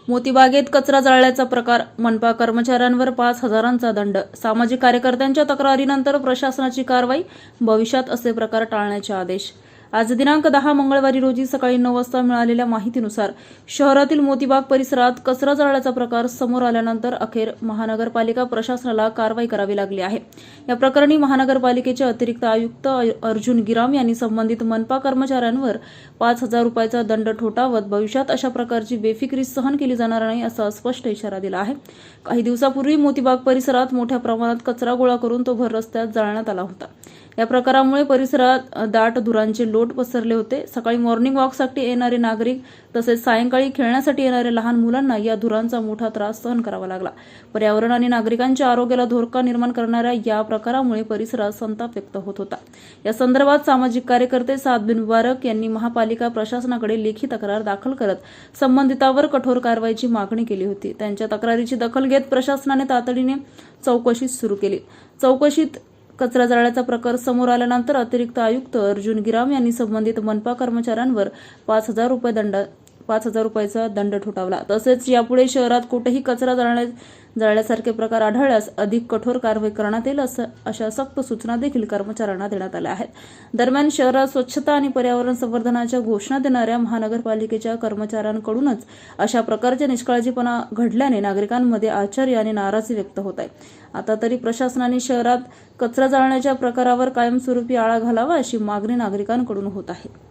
मोतीबागेत कचरा जाळल्याचा प्रकार, मनपा कर्मचाऱ्यांवर 5,000चा दंड. सामाजिक कार्यकर्त्यांच्या तक्रारीनंतर प्रशासनाची कारवाई, भविष्यात असे प्रकार टाळण्याचे आदेश. आज दिनांक 10 मंगळवारी रोजी सकाळी 9 वाजता मिळालेल्या माहितीनुसार शहरातील मोतीबाग परिसरात कचरा जाळल्याचा प्रकार समोर आल्यानंतर अखेर महानगरपालिका प्रशासनाला कारवाई करावी लागली आहे. या प्रकरणी महानगरपालिकेचे अतिरिक्त आयुक्त अर्जुन गिराम यांनी संबंधित मनपा कर्मचाऱ्यांवर 5,000 रुपयाचा दंड ठोठावत भविष्यात अशा प्रकारची बेफिकिरी सहन केली जाणार नाही असा स्पष्ट इशारा दिला आहे. काही दिवसापूर्वी मोतीबाग परिसरात मोठ्या प्रमाणात कचरा गोळा करून तो भर रस्त्यात जाळण्यात आला होता. या प्रकारामुळे परिसरात दाट धुरांचे लोट पसरले होते. सकाळी मॉर्निंग वॉकसाठी येणारे नागरिक तसेच सायंकाळी खेळण्यासाठी येणाऱ्या लहान मुलांना या धुरांचा मोठा त्रास सहन करावा लागला. पर्यावरण आणि नागरिकांच्या आरोग्याला धोका निर्माण करणाऱ्या या प्रकारामुळे परिसरात संताप व्यक्त होत होता. या संदर्भात सामाजिक कार्यकर्ते साद बिन मुबारक यांनी महापालिका प्रशासनाकडे लेखी तक्रार दाखल करत संबंधितांवर कठोर कारवाईची मागणी केली होती. त्यांच्या तक्रारीची दखल घेत प्रशासनाने तातडीने चौकशी सुरू केली. चौकशीत कचरा जाळल्याचा प्रकार समोर आल्यानंतर अतिरिक्त आयुक्त अर्जुन गिराम यांनी संबंधित मनपा कर्मचाऱ्यांवर 5,000 रुपयाचा दंड ठोठावला. तसेच यापुढे शहरात कुठेही कचरा जाळल्यासारखे प्रकार आढळल्यास अधिक कठोर कारवाई करण्यात येईल अशा सक्त सूचना देखील कर्मचाऱ्यांना देण्यात आल्या आहेत. दरम्यान शहरात स्वच्छता आणि पर्यावरण संवर्धनाच्या घोषणा देणाऱ्या महानगरपालिकेच्या कर्मचाऱ्यांकडूनच अशा प्रकारचे निष्काळजीपणा घडल्याने नागरिकांमध्ये आश्चर्य आणि नाराजी व्यक्त होत आहे. आता तरी प्रशासनाने शहरात कचरा जाळण्याच्या प्रकारावर कायमस्वरूपी आळा घालावा अशी मागणी नागरिकांकडून होत आहे.